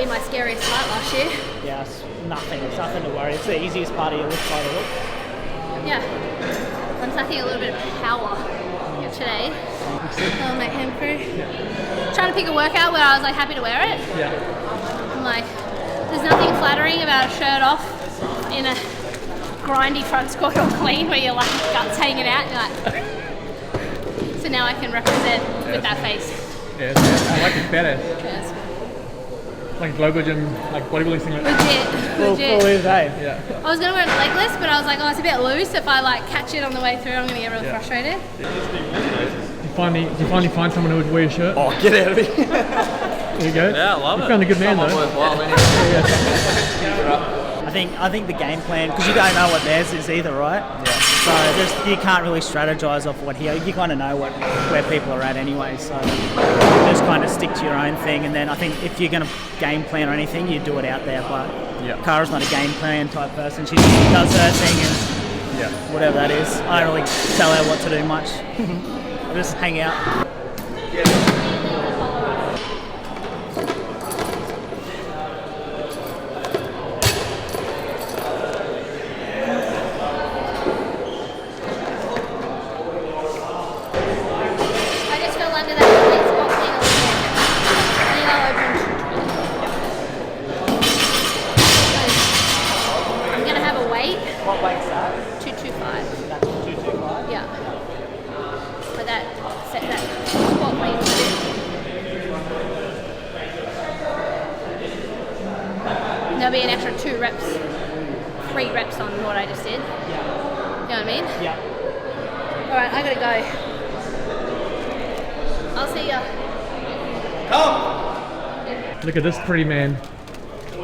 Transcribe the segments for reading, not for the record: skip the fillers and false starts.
be my scariest part last year. Yeah, it's nothing to worry. It's the easiest part of your lift by the look. Yeah. I'm lacking a little bit of power today. Oh, my hand crew. Trying to pick a workout where I was like happy to wear it. Yeah. I'm like, there's nothing flattering about a shirt off in a grindy front squat or clean where you're like guts hanging out. You're like, so now I can represent with that face. Yeah, I like it better. Yeah, it's like a global gym, like bodybuilding thing. legit. Full lift, eh? Yeah. I was going to wear the legless, but I was like, oh, it's a bit loose. If I like catch it on the way through, I'm going to get really frustrated. Did you finally find someone who would wear your shirt? Oh, get out of here. There you go. Yeah, I love you it. found a good man though. Worthwhile, I think the game plan, because you don't know what theirs is either, right? Yeah. So you can't really strategize off what here. You kind of know where people are at anyway. So just kind of stick to your own thing. And then I think if you're going to game plan or anything, you do it out there. But Kara's not a game plan type person. She just does her thing and whatever that is. I don't really tell her what to do much. I just hang out. What weight's that? 225. That's 225? Yeah. But that squat weight. There'll be an extra 3 reps on what I just did. Yeah. You know what I mean? Yeah. Alright, I gotta go. I'll see ya. Come! Look at this pretty man.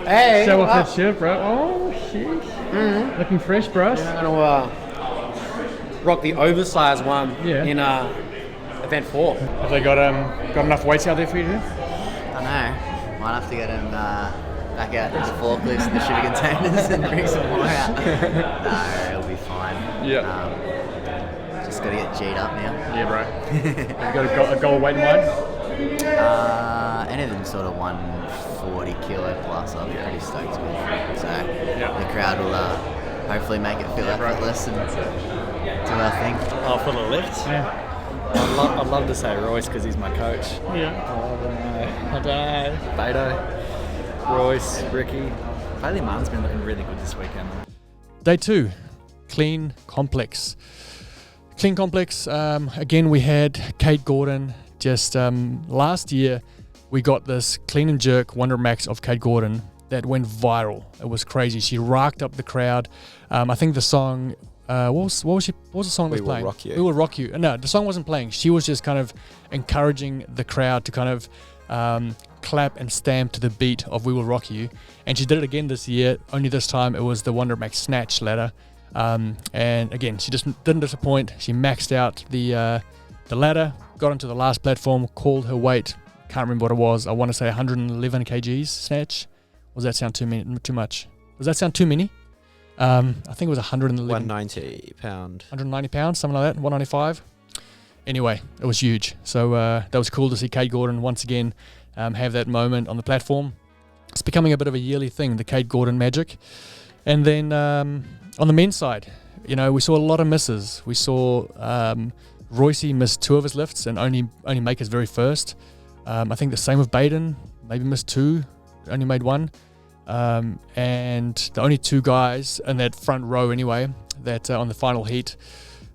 Hey! Show off that shirt, bro. Oh, sheesh. Mm-hmm. Looking fresh, bro. I'm gonna rock the oversized one in event 4. Have they got enough weights out there for you to do? I don't know. Might have to get him back out to the forklifts and the shipping containers and bring some more out. No, it'll be fine. Yeah. Just gotta get G'd up now. Yeah, bro. Have you got a goal weight in mind? Anything sort of 140 kilo plus, I'll be pretty stoked with. So the crowd will hopefully make it feel effortless and do our thing. Oh, for the lift? Yeah. I'd love to say Royce because he's my coach. Yeah. I don't know. Beto, Royce, Ricky. Bailey Martin's been looking really good this weekend. Day 2, Clean Complex. Clean Complex, again we had Kate Gordon. Just last year we got this clean and jerk Wonder Max of Kate Gordon that went viral. It was crazy. She racked up the crowd. I think the song, what was the song that was playing? We Will Rock You. We Will Rock You. No, the song wasn't playing. She was just kind of encouraging the crowd to kind of clap and stamp to the beat of We Will Rock You. And she did it again this year, only this time it was the Wonder Max Snatch ladder. And again, she just didn't disappoint. She maxed out the ladder, got onto the last platform, called her weight. Can't remember what it was. I want to say 111 kgs snatch. Or does that sound too much? Does that sound too many? I think it was 111. 190 pound. 190 pounds, something like that. 195. Anyway, it was huge. So that was cool to see Kate Gordon once again have that moment on the platform. It's becoming a bit of a yearly thing, the Kate Gordon magic. And then on the men's side, we saw a lot of misses. We saw Royce missed 2 of his lifts and only make his very first. I think the same with Baden, maybe missed 2, only made 1. And the only 2 guys in that front row anyway, that on the final heat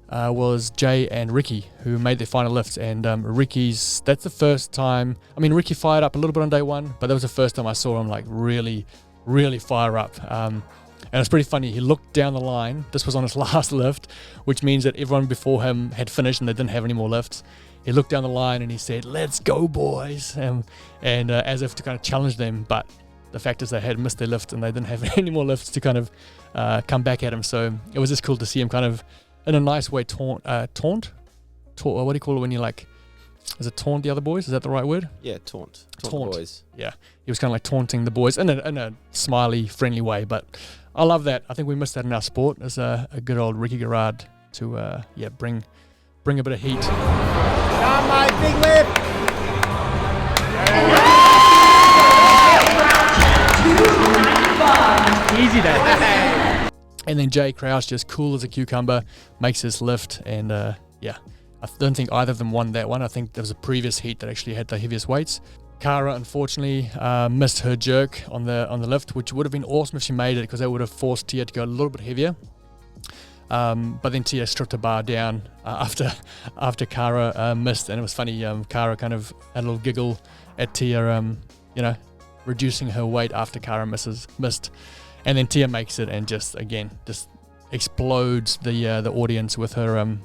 was Jay and Ricky, who made their final lifts. And that's the first time, Ricky fired up a little bit on day 1, but that was the first time I saw him like really, really fire up. And it's pretty funny, he looked down the line, this was on his last lift, which means that everyone before him had finished and they didn't have any more lifts. He looked down the line and he said, "Let's go, boys," and as if to kind of challenge them, but the fact is they had missed their lift and they didn't have any more lifts to kind of come back at him. So it was just cool to see him kind of, in a nice way, taunt. What do you call it when you like, is it taunt the other boys? Is that the right word? Yeah, taunt the boys. Yeah, he was kind of like taunting the boys in a smiley, friendly way, but I love that. I think we missed that in our sport as a good old Ricky Garrard to bring a bit of heat. Come on, big lift! And then Jay Kraus, just cool as a cucumber, makes his lift. And yeah, I don't think either of them won that one. I think there was a previous heat that actually had the heaviest weights. Cara, unfortunately, missed her jerk on the lift, which would have been awesome if she made it, because that would have forced Tia to go a little bit heavier. But then Tia stripped the bar down after Cara missed, and it was funny. Cara kind of had a little giggle at Tia, you know, reducing her weight after Cara missed, and then Tia makes it and just explodes the audience with her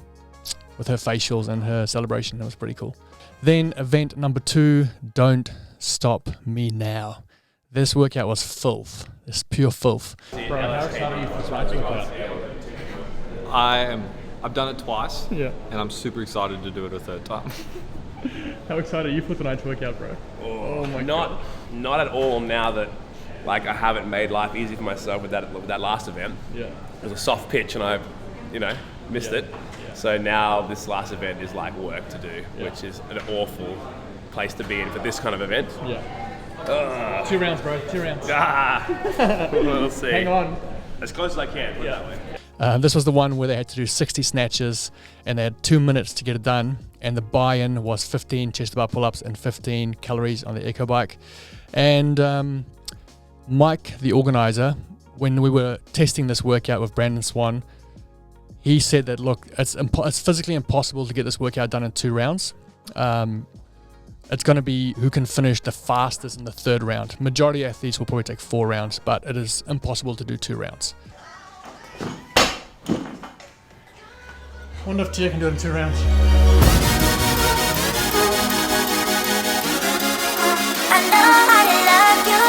facials and her celebration. That was pretty cool. Then event number 2, Don't Stop Me Now. This workout was filth. It's pure filth. Bro, how excited are you for tonight's workout? I've done it twice, Yeah. and I'm super excited to do it a third time. How excited are you for tonight's workout, bro? Oh my god. Not at all now that like I haven't made life easy for myself with that last event. Yeah. It was a soft pitch and I, missed it. So now this last event is like work to do, which is an awful place to be in for this kind of event. Yeah. 2 rounds, bro. 2 rounds. We'll see. Hang on. As close as I can, put it that way. This was the one where they had to do 60 snatches and they had 2 minutes to get it done, and the buy-in was 15 chest bar pull-ups and 15 calories on the eco bike. And Mike, the organizer, when we were testing this workout with Brandon Swan, he said that, look, it's physically impossible to get this workout done in 2 rounds. It's going to be who can finish the fastest in the 3rd round. Majority of athletes will probably take 4 rounds, but it is impossible to do 2 rounds. Wonder if Tia can do it in 2 rounds. I know how to love you.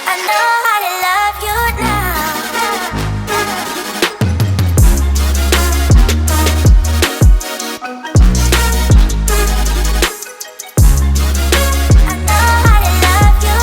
I know how to love you now. I know how to love you.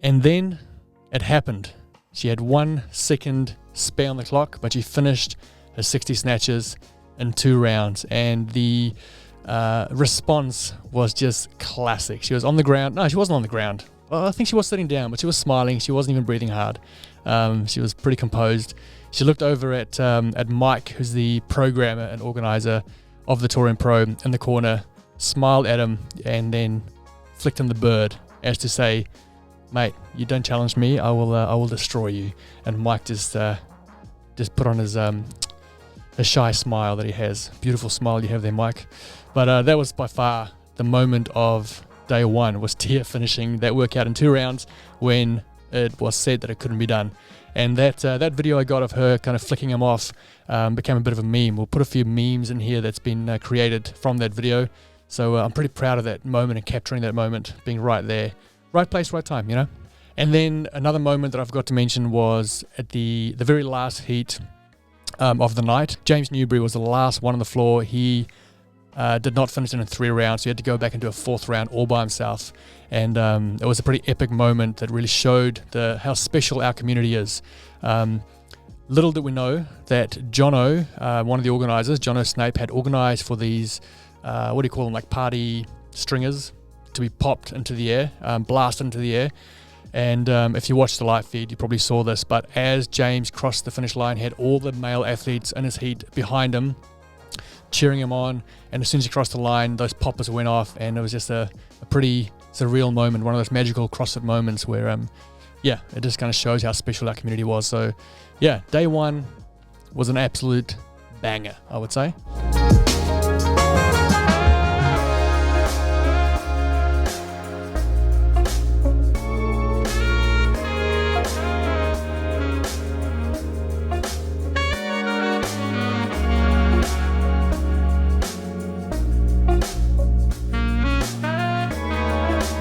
And then it happened. She had 1 second spare on the clock, but she finished her 60 snatches in 2 rounds. And the response was just classic. She was on the ground. No, she wasn't on the ground. Well, I think she was sitting down, but she was smiling. She wasn't even breathing hard. She was pretty composed. She looked over at Mike, who's the programmer and organizer of the Torian Pro, in the corner, smiled at him, and then flicked him the bird as to say, "Mate, you don't challenge me, I will destroy you." And Mike just put on his a shy smile that he has. Beautiful smile you have there, Mike. But that was by far the moment of day 1, was Tia finishing that workout in 2 rounds when it was said that it couldn't be done. And that video I got of her kind of flicking him off became a bit of a meme. We'll put a few memes in here that's been created from that video. So I'm pretty proud of that moment and capturing that moment, being right there. Right place, right time, you know? And then another moment that I forgot to mention was at the very last heat of the night. James Newbury was the last one on the floor. He did not finish it in 3 rounds, so he had to go back into a 4th round all by himself. And it was a pretty epic moment that really showed how special our community is. Little did we know that Jono, one of the organisers, Jono Snape, had organised for these, what do you call them, like party stringers, to be popped into the air, blasted into the air. And if you watched the live feed, you probably saw this, but as James crossed the finish line, he had all the male athletes in his heat behind him, cheering him on. And as soon as he crossed the line, those poppers went off, and it was just a pretty it's a real moment, one of those magical CrossFit moments where, it just kind of shows how special our community was. So, yeah, day one was an absolute banger, I would say.